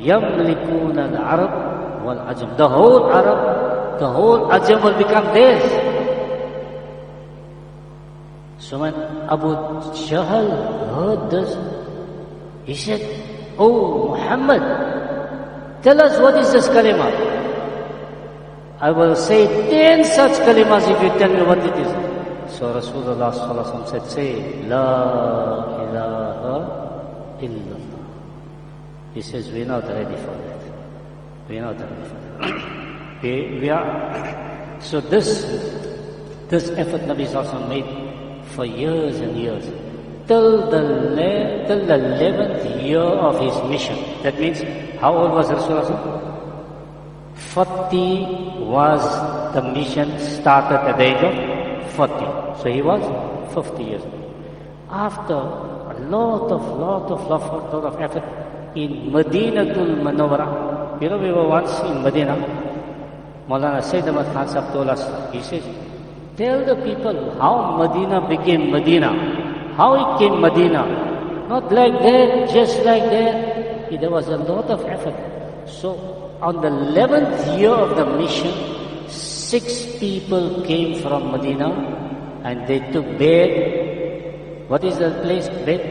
يَمْلِكُونَ الْعَرَبِ وَالْعَجَمِ. The whole Arab, the whole Ajam will become theirs. So when Abu Jahl heard this, he said, "Oh Muhammad, tell us what is this kalima. I will say 10 such kalimas if you tell me what it is." So Rasulullah sallallahu alaihi wasallam said, "Say, La ilaha illallah." He says, "We're not ready for that. We're not ready for that." we are. So this effort Nabi sallallahu alaihi wasallam made for years and years, till the 11th year of his mission. That means, how old was Rasulullah? 40 was the mission started at the age of 40. So he was 50 years old. After a lot of effort in Madinatul Munawwarah. You know, we were once in Medina. Maulana Sayyid Ahmad Khan Sahib told us, he says, tell the people how Medina became Medina. How it came Medina. Not like that, just like that. There was a lot of effort. So, on the 11th year of the mission, 6 people came from Medina and they took bed. What is the place? Bed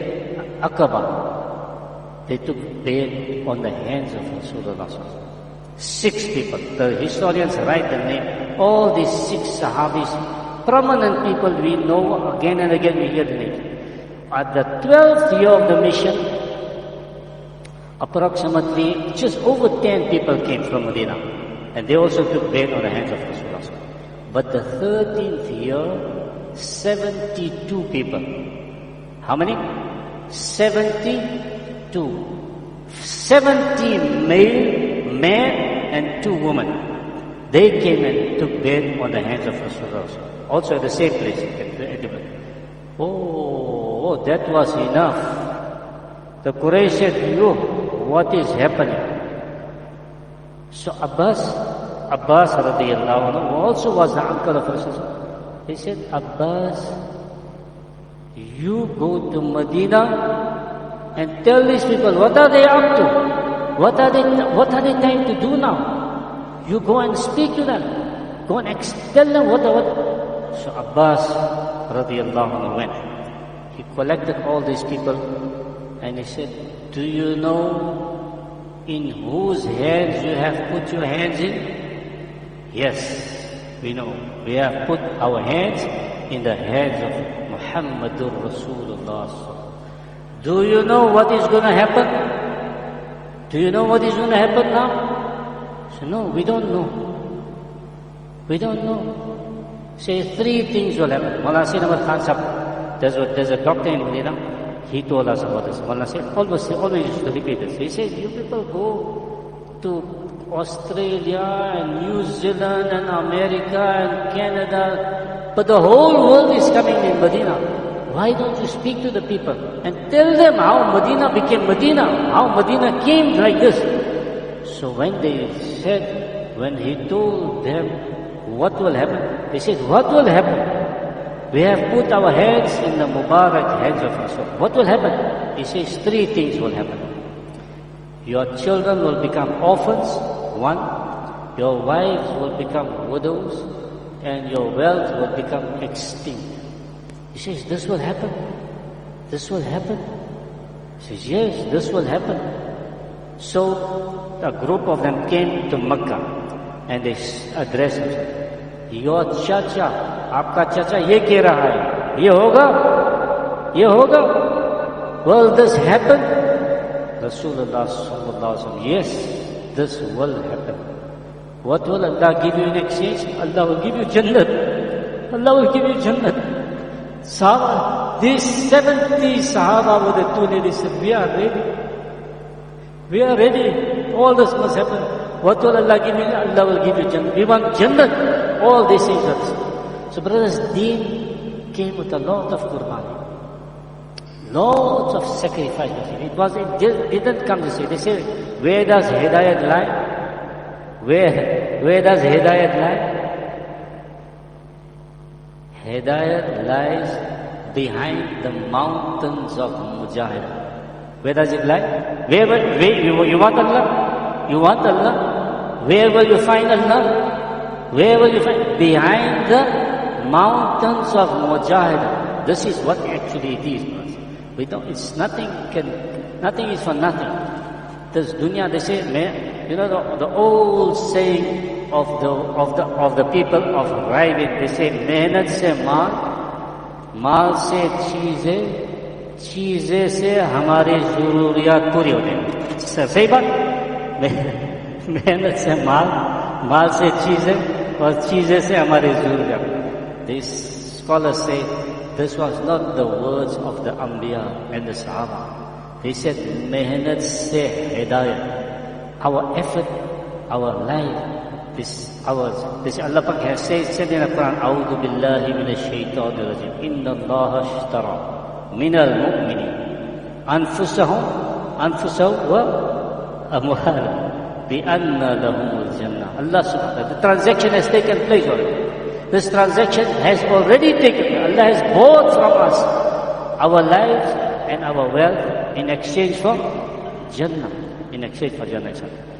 Aqaba. They took bed on the hands of Rasulullah. 6 people. The historians write the name. All these 6 Sahabis, prominent people we know, again and again we hear the name. At the 12th year of the mission, approximately just over 10 people came from Medina. And they also took bed on the hands of Rasulullah. But the 13th year, 72 people. How many? 72. 70 men and 2 women. They came and took bed on the hands of Rasulullah. Also at the same place. Oh, that was enough. The Quraysh said, what is happening? So Abbas radiyallahu anhu also was the uncle of Rasulullah. He said, Abbas, you go to Medina and tell these people, what are they up to? What are they trying to do now? You go and speak to them. Go and tell them what. So Abbas radiyallahu anhu went. He collected all these people and he said, do you know in whose hands you have put your hands in? Yes, we know. We have put our hands in the hands of Muhammadur Rasulullah. Do you know what is going to happen? Do you know what is going to happen now? So no, we don't know. We don't know. Say 3 things will happen. Maulana Sayyid Ahmad Khan Sahib, there's a doctor in Medina. He told us about this. Maulana said, always used to repeat this. He says, you people go to Australia and New Zealand and America and Canada, but the whole world is coming in Medina. Why don't you speak to the people and tell them how Medina became Medina, how Medina came like this? So when he told them what will happen, they said, what will happen? We have put our hands in the Mubarak hands of Rasul. What will happen? He says 3 things will happen. Your children will become orphans, 1. Your wives will become widows, and your wealth will become extinct. He says, this will happen. This will happen. He says, yes, this will happen. So a group of them came to Makkah and they addressed him. Your chacha, aapka chacha ye keh raha hai. Ye hoga? Ye hoga? Will this happen? Rasulullah sallallahu alaihi wasallam, yes, this will happen. What will Allah give you in exchange? Allah will give you Jannat. Allah will give you Jannat. Sahaba, these 70 Sahaba with the 2 ladies said, we are ready. We are ready. All this must happen. What will Allah give you? Allah will give you Jannah. We want Jannah. All these things are. So brothers, Deen came with a lot of qurbani. Lots of sacrifice. It didn't come this way. They say, where does Hidayat lie? Where does Hidayat lie? Hidayat lies behind the mountains of Mujahid. Where does it lie? Where you want Allah? You want Allah? Where will you find Allah? Where will you find? Behind the mountains of Mujahid. This is what actually it is. We don't, it's nothing is for nothing. This dunya, they say, you know the old saying of the people of Raivin, they say, mehnat se maal se cheeze se hamari zururiyat puri hote hain. Sahi baat? Mehnat se maal se cheeze aur cheeze se hamari zururiyat. These scholars say this was not the words of the Anbiya and the Sahaba. They said, mehnat se hidayat. Our effort, our life, this Allah Pak has said in the Quran, A'udhu billahi minash shaitanir rajim. Inna Allah ashtara minal mu'minin anfusahum wa amwalahum bi anna lahumul jannah. Allah subhanahu wa ta'ala. The transaction has taken place already. This transaction has already taken place. Allah has bought from us our lives and our wealth in exchange for Jannah. In exchange for Jannah.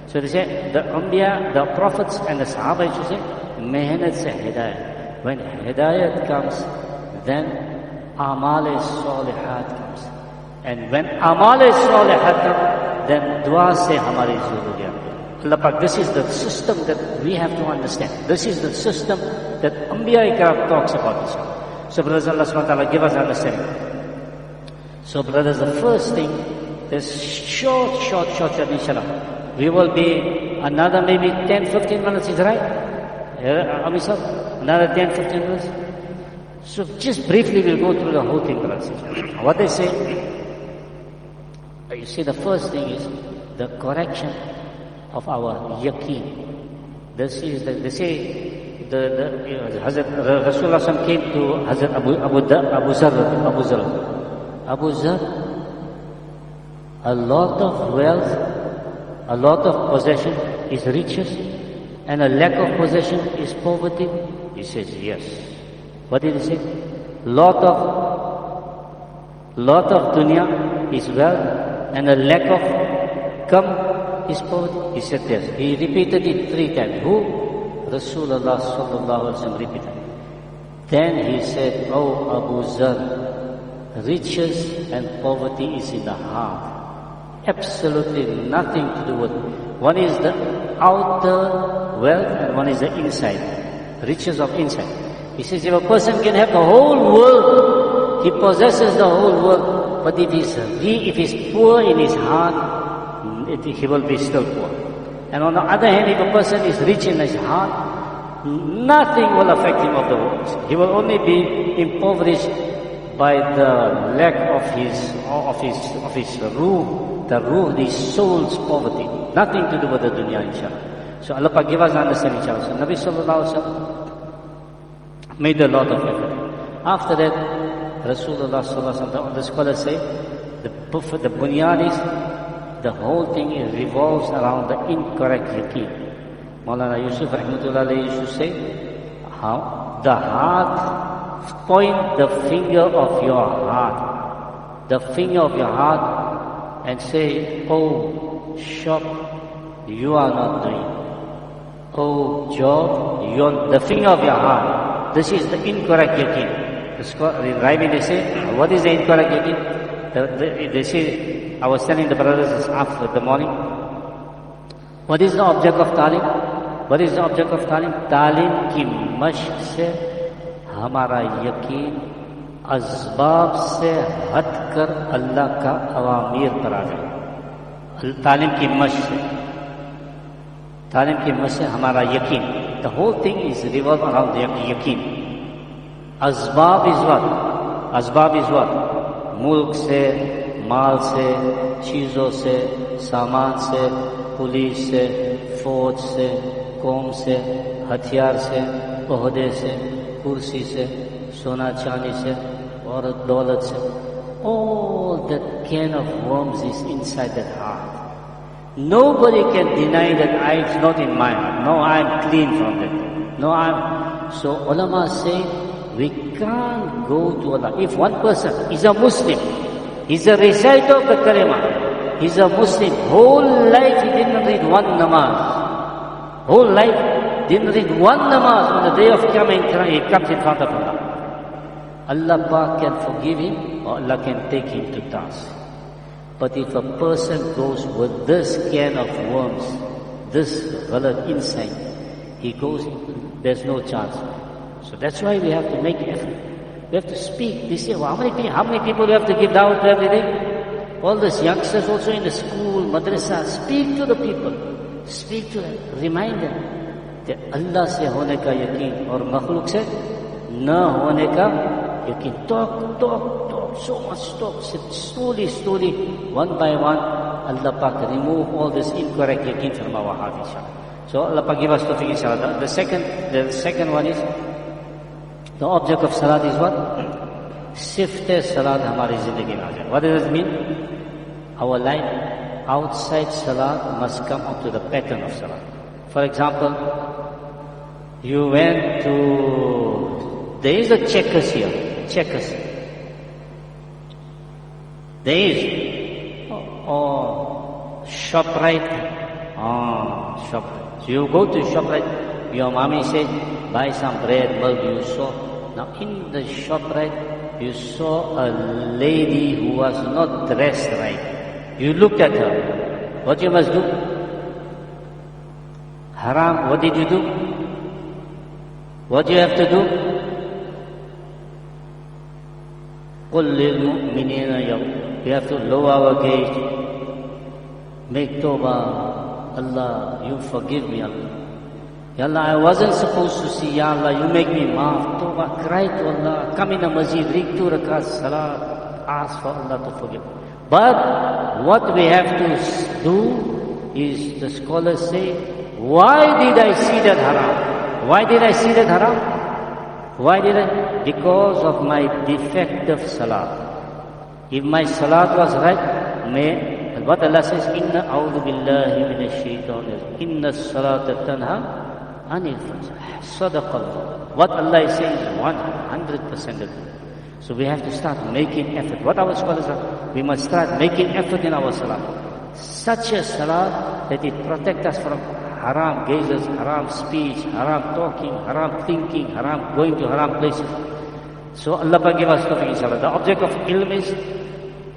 So they say, the Anbiya, the Prophets and the Sahaba used to say, mehnat se hidayat. When hidayat comes, then amal salihat comes. And when amal salihat comes, then dua se hamari zururiyat. Allah Pak, this is the system that we have to understand. This is the system that Anbiya Ikram talks about this. So brothers, Allah subhanahu wa ta'ala give us understanding. So brothers, the first thing, this short, inshallah. We will be another maybe 10-15 minutes, is right? Amisab, another 10-15 minutes. So just briefly we'll go through the whole thing, brothers. What they say, you see the first thing is the correction of our yaqeen. This is they say Hazrat Rasulullah came to Hazrat Abu Zar, a lot of wealth, a lot of possession is riches, and a lack of possession is poverty. He says yes. What did he say? Lot of dunya is wealth, and a lack of come is poverty. He said yes. He repeated it 3 times. Who? Rasulullah sallallahu alaihi wasallam repeated. Then he said, "Oh Abu Zar, riches and poverty is in the heart. Absolutely nothing to do with it. One is the outer wealth and one is the inside. Riches of inside." He says, if a person can have the whole world, he possesses the whole world, but if he's poor in his heart, he will be still poor. And on the other hand, if a person is rich in his heart, nothing will affect him of the world. He will only be impoverished by the lack of his ruh, the soul's poverty. Nothing to do with the dunya, inshallah. So Allah Pak give us understanding, inshallah. So Nabi sallallahu alaihi wasallam made a lot of effort. After that, Rasulullah sallallahu alaihi wasallam, the scholars say, the bunyad is, the whole thing revolves around the incorrect yaqeen. Maulana Yusuf rahmatullah alayhi used to say, how the heart, point the finger of your heart, and say, oh shop, you are not doing. Oh job, the finger of your heart. This is the incorrect yaqeen. They say, what is the incorrect yaqeen? They say, I was telling the brothers this after the morning. What is the object of talim? What is the object of talim? Talim ki mashq se hamara yaqeen asbab se hatkar Allah ka awamir par aa jaye. Talim ki mashq se hamara yaqeen. The whole thing is revolved around the yaqeen. Asbab is what? Mulk se, माल से, चीजों से, सामान से, police से, फौज से, कौम से, हथियार से, ओहदे से, कुर्सी से, सोना चांदी से और दौलत से. All that can of worms is inside that heart. Nobody can deny that I am not in my heart. No, I am clean from that. So ulama say we can't go to Allah. If one person is a Muslim, He's a reciter of the kalima. He's a Muslim. Whole life he didn't read one namaz. Whole life didn't read one namaz. On the day of Qiyamah he comes in front of Allah. Allah Pak can forgive him or Allah can take him to task. But if a person goes with this can of worms, this ghalat inside, he goes, there's no chance. So that's why we have to make effort. We have to speak. They say, well, how many people we have to give dawah to every day? All these youngsters also in the school, madrasa, speak to the people. Speak to them. Remind them that Allah se hone ka yaqeen aur makhluk se na hone ka yaqeen. Talk, so much talk. Slowly, one by one, Allah Pak remove all this incorrect yaqeen from our heart, inshallah. So Allah Pak give us tawfiq, inshallah. The second one is, the object of salat is what? Sifte salat hamari zindagi mein aa jaye. What does it mean? Our life outside salat must come up to the pattern of salat. For example, you went to, there is a checkers here. Checkers. There is. ShopRite. ShopRite. So you go to ShopRite, your mommy said, buy some bread, milk, you saw. Now in the ShopRite, you saw a lady who was not dressed right. You looked at her. What you must do? Haram, what did you do? What you have to do? قُلْ لِلْمُؤْمِنِينَ. We have to lower our gaze. Make tawbah. Allah, you forgive me, Allah. Ya Allah, I wasn't supposed to see. Ya Allah, you make me maaf. Tawbah, cry to Allah. Come in the masjid, read 2 rakats, salat. Ask for Allah to forgive. But what we have to do is, the scholars say, why did I see that haram? Why did I see that haram? Why did I? Because of my defective salat. If my salat was right, what Allah says, Inna a'udhu billahi minash shaitanir. Inna salata tanha anil fahsha. Sadaqallah. What Allah is saying is 100% of it. So we have to start making effort. What our scholars are, we must start making effort in our salat. Such a salat that it protects us from haram gazes, haram speech, haram talking, haram thinking, haram going to haram places. So Allah give us tawfiq, inshallah. The object of ilm is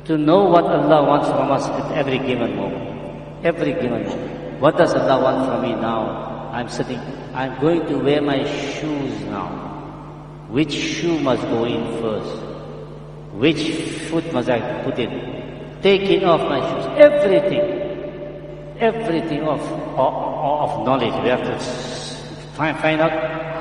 to know what Allah wants from us at every given moment. Every given moment. What does Allah want from me now? I'm sitting. I'm going to wear my shoes now. Which shoe must go in first? Which foot must I put in? Taking off my shoes. Everything of knowledge. We have to find out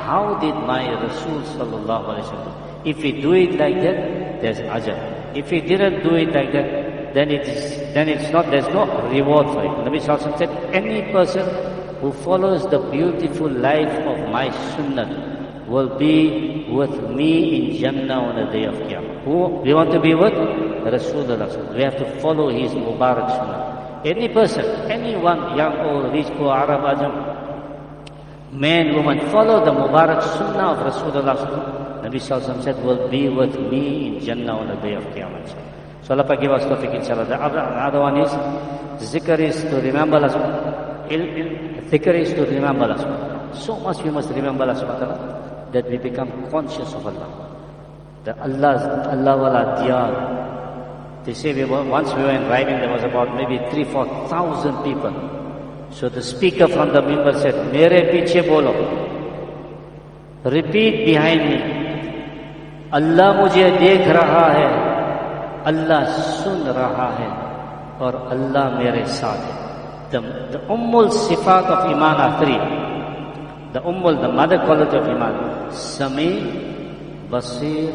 how did my Rasul sallallahu alaihi wasallam. If we do it like that, there's ajr. If we didn't do it like that, then it's not. There's no reward for it. Nabi sallallahu alaihi wasallam said, any person who follows the beautiful life of my sunnah will be with me in Jannah on the day of Qiyamah. Who we want to be with? Rasulullah. We have to follow his Mubarak Sunnah. Any person, anyone, young, old, rich, poor, Arab, Ajam, man, woman, follow the Mubarak Sunnah of Rasulullah. Nabi Sallallahu Alaihi Wasallam said, will be with me in Jannah on the day of Qiyamah. So Allah give us tawfiq, inshallah. The other one is, zikr is to remember Allah. Zikr is to remember Allah. So much we must remember Allah, that we become conscious of Allah. The Allah wala diyar. They say once we were in riding, there was about maybe 3,000-4,000 people. So the speaker from the member said, Mere piche bolo. Repeat behind me. Allah mujhe dekh raha hai. Allah sun raha hai. Aur Allah mere saath hai. The ummul sifat of iman are 3. The mother quality of iman. Sami, Basir,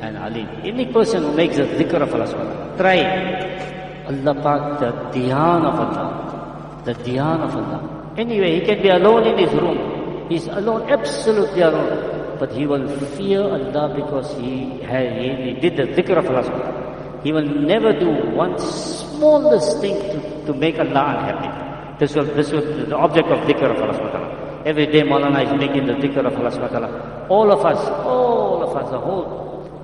and Alim. Any person who makes the dhikr of Allah, try Allah Pak, the dhyan of Allah. The dhyan of Allah. Anyway, he can be alone in his room. He's alone, absolutely alone. But he will fear Allah because he did the dhikr of Allah. He will never do one smallest thing to make Allah unhappy. This was the object of dhikr of Allah. Every day Maulana is making the dhikr of Allah. All of us, the whole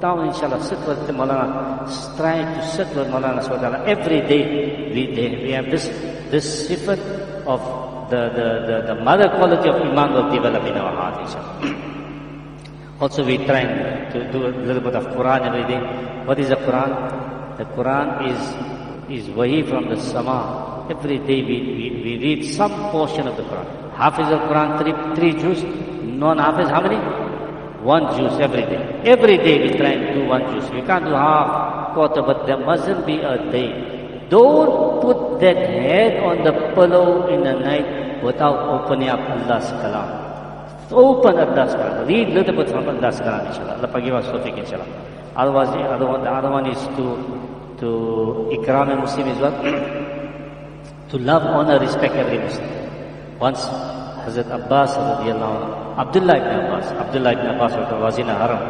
down, inshallah, sit with the Maulana, try to sit with Maulana Subhanahu every day. We have this sifat of the mother quality of Iman will develop in our heart, inshallah. Also, we try to do a little bit of Quran every day. What is the Quran? The Quran is wahi from the Sama. Every day we read some portion of the Quran. Hafiz al-Quran, three juz. Non-Hafiz, how many? One juz every day. Every day we try and do one juz. We can't do half, quarter, but there mustn't be a day. Don't put that head on the pillow in the night without opening up Allah's kalam. Open Allah's kalam. Read a little bit from Allah's kalam, inshallah. Allah forgive us, Tawfiq, inshallah. Otherwise, the other one is to ikram a Muslim is what? To love, honor, respect every Muslim. Once, Hazrat Abbas, Abdullah ibn Abbas was in a haram.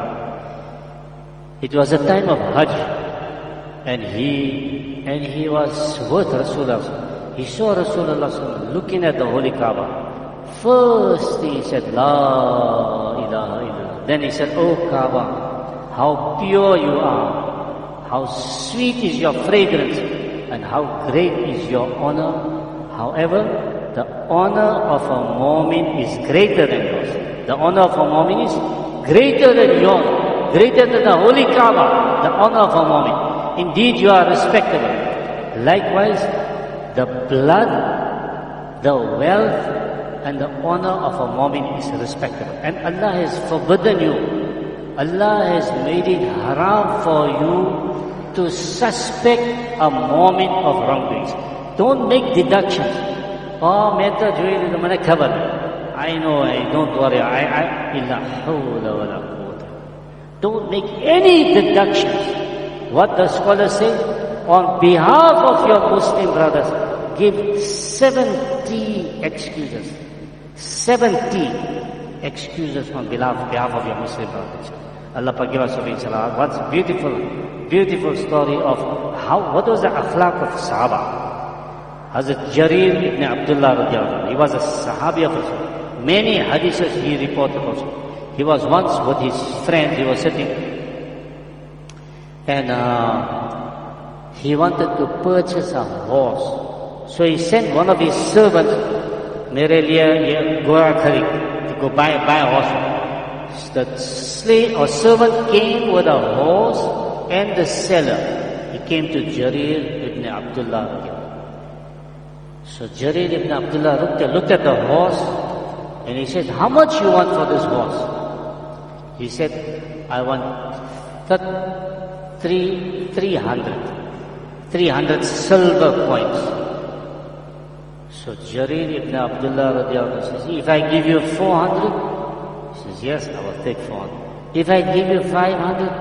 It was a time of Hajj, and he was with Rasulullah. He saw Rasulullah looking at the holy Kaaba. First he said, La ilaha illallah. Then he said, Oh Kaaba, how pure you are, how sweet is your fragrance, and how great is your honor. However, the honor of a mu'min is greater than yours. The honor of a mu'min is greater than yours, greater than the holy Kaaba, the honor of a mu'min. Indeed, you are respectable. Likewise, the blood, the wealth, and the honor of a mu'min is respectable. And Allah has forbidden you. Allah has made it haram for you to suspect a mu'min of wrongdoings. Don't make deductions. Oh, meta joy the mana khabar. I know, don't worry. Illa hawla wala quwwata. Don't make any deductions. What the scholars say? On behalf of your Muslim brothers, give 70 excuses. 70 excuses on behalf of your Muslim brothers. Allah forgive us, inshallah. What's beautiful story of what was the akhlaq of Sahaba. Hazrat Jarir ibn Abdullah radiallahu anhu. He was a Sahabi of Rasul. Many hadiths he reported also. He was once with his friend, he was sitting, and he wanted to purchase a horse. So he sent one of his servants, Mere liye goya kharid, to go buy a horse. The slave or servant came with a horse and the seller. He came to Jarir ibn Abdullah radiallahu. So Jarir ibn Abdullah looked at the horse and he said, how much you want for this horse? He said, I want 300 silver coins. So Jarir ibn Abdullah radiallahu says, if I give you 400, he says, yes, I will take 400. If I give you 500,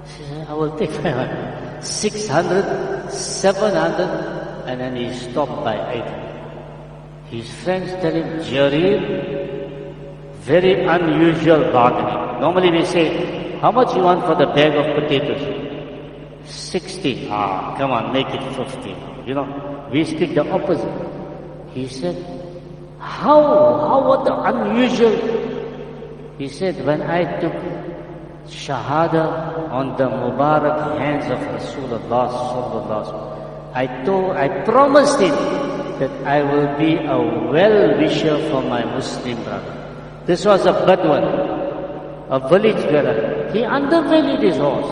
he says, I will take 500. 600, 700, and then he stopped by 800. His friends tell him, Jarir, very unusual bargaining. Normally we say, how much you want for the bag of potatoes? 60. Come on, make it 50. You know, we speak the opposite. He said, what the unusual? He said, when I took Shahada on the Mubarak hands of Rasulullah sallallahu alaihi wasallam, I promised him that I will be a well-wisher for my Muslim brother. This was a Badwan, a village dweller. He undervalued his horse.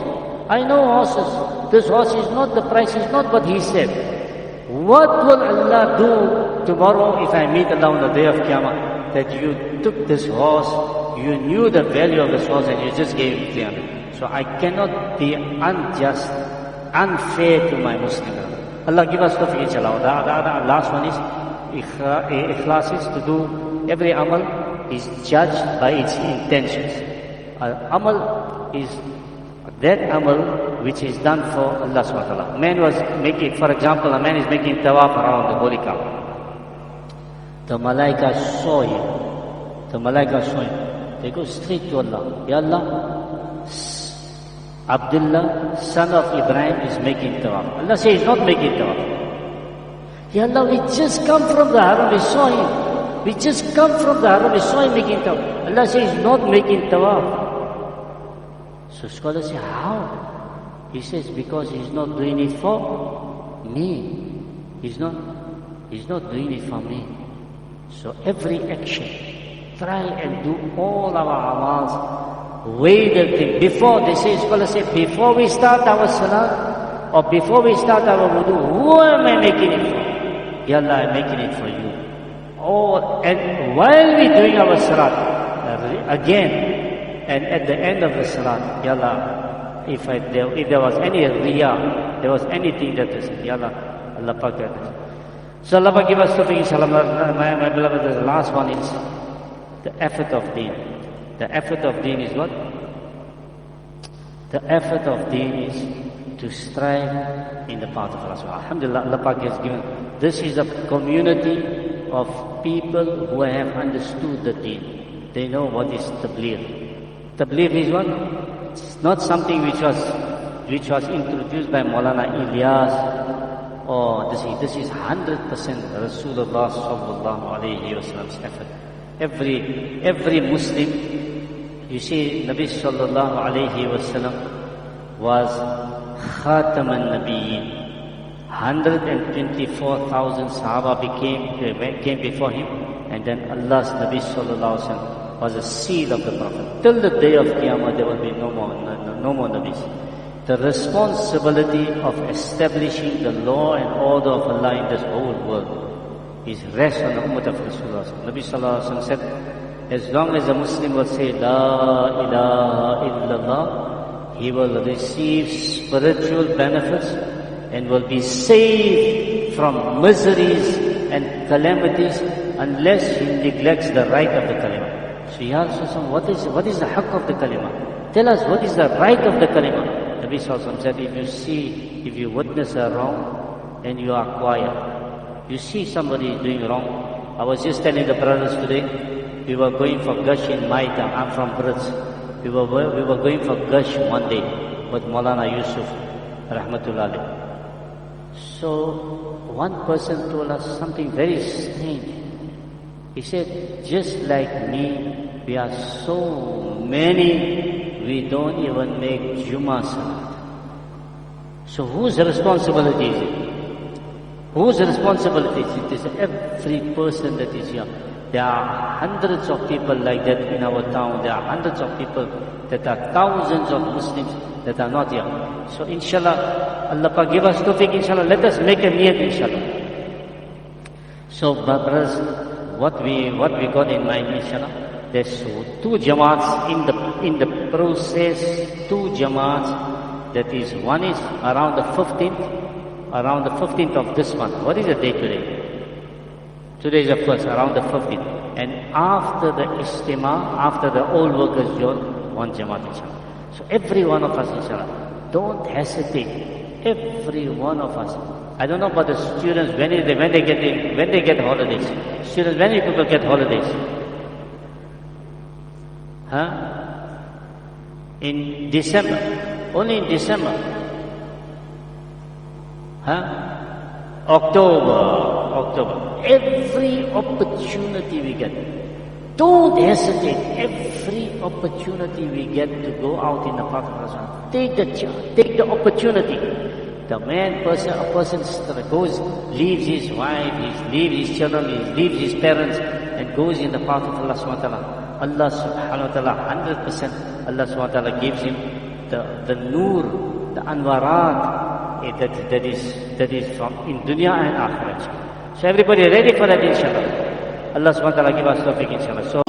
I know horses. This horse is not, the price is not what he said. What will Allah do tomorrow if I meet Allah on the day of Qiyamah? That you took this horse, you knew the value of this horse and you just gave it to him. So I cannot be unjust, unfair to my Muslim brother. Allah give us tawfiq, inshallah. The last one is ikhlas, is to do every amal is judged by its intentions. Amal is that amal which is done for Allah subhanahu wa ta'ala. Man was making, for example, a man is making tawaf around the holy Kaaba. The malaika saw him. They go straight to Allah. Ya Allah, Abdullah, son of Ibrahim, is making tawaf. Allah says he's not making tawaf. Ya Allah, we just come from the haram, we saw him. We just come from the haram, we saw him making tawaf. Allah says he's not making tawaf. So scholars say, how? He says, because he's not doing it for me. He's not doing it for me. So every action, try and do all our amals, weigh the thing. Before, they say, scholars say, before we start our salah, or before we start our wudu, who am I making it for? Ya Allah, I'm making it for you. Oh, and while we're doing our salah, again, and at the end of the salah, Ya Allah, if there was any riyah, there was anything that is, Ya Allah, Allah Pak. So Allah Pak give us tawfiq, inshallah. My beloved, the last one is the effort of deen. The effort of deen is what? The effort of deen is to strive in the path of Allah. Alhamdulillah, Allah Pak has given. This is a community of people who have understood the deen. They know what is tabligh. Tabligh is what? It's not something which was introduced by Maulana Ilyas. Oh, this is 100% Rasulullah sallallahu alayhi wasallam's effort. Every Muslim, you see, Nabi sallallahu alayhi wasallam was Khataman Nabiyyin. 124,000 Sahaba came before him, and then Allah's Nabi sallallahu alayhi wasallam was a seal of the Prophet. Till the day of Qiyamah, there will be no more Nabis. The responsibility of establishing the law and order of Allah in this whole world is rest on the ummah of Rasulullah. Nabi sallallahu alaihi wasallam said, as long as a Muslim will say La ilaha illallah, he will receive spiritual benefits and will be saved from miseries and calamities unless he neglects the right of the kalima. So Ya Rasulullah, what is the haqq of the kalima? Tell us, what is the right of the kalima? Nabi sallallahu alaihi wasallam said, if you witness a wrong, and you are quiet. You see somebody is doing wrong. I was just telling the brothers today, we were going for Gush in my town. I'm from Brits. We were going for Gush one day with Maulana Yusuf, rahmatullah alayh. So one person told us something very strange. He said, just like me, we are so many, we don't even make Jumu'ah salat. So whose responsibility is it? Whose responsibility is it? It is every person that is here. There are hundreds of people like that in our town. There are hundreds of people that are thousands of Muslims that are not here. So inshallah, Allah Pak give us tawfiq, inshallah. Let us make a niyat, inshallah. So brothers, what we got in mind, inshallah, there's two Jamaats in the process, two Jamaats, that is, one is around the 15th of this month. What is the date today? Today is the first, around the 15th. And after the Istima, after the old workers join, one Jamaat, inshallah. So every one of us, inshallah, don't hesitate. Every one of us. I don't know about the students, when they get holidays. Students, when do people get holidays? In December. Only in December. October. Every opportunity we get. Don't hesitate. Every opportunity we get to go out in the path of Allah. Take the chance. Take the opportunity. The a person goes, leaves his wife, leaves his children, leaves his parents, and goes in the path of Allah subhanahu wa ta'ala. Allah subhanahu wa ta'ala, 100%, Allah subhanahu wa ta'ala gives him the nur, the anwarat, that is from in dunya and akhirat. So everybody ready for that, inshallah. Allah subhanahu wa ta'ala give us tawfiq, inshallah. So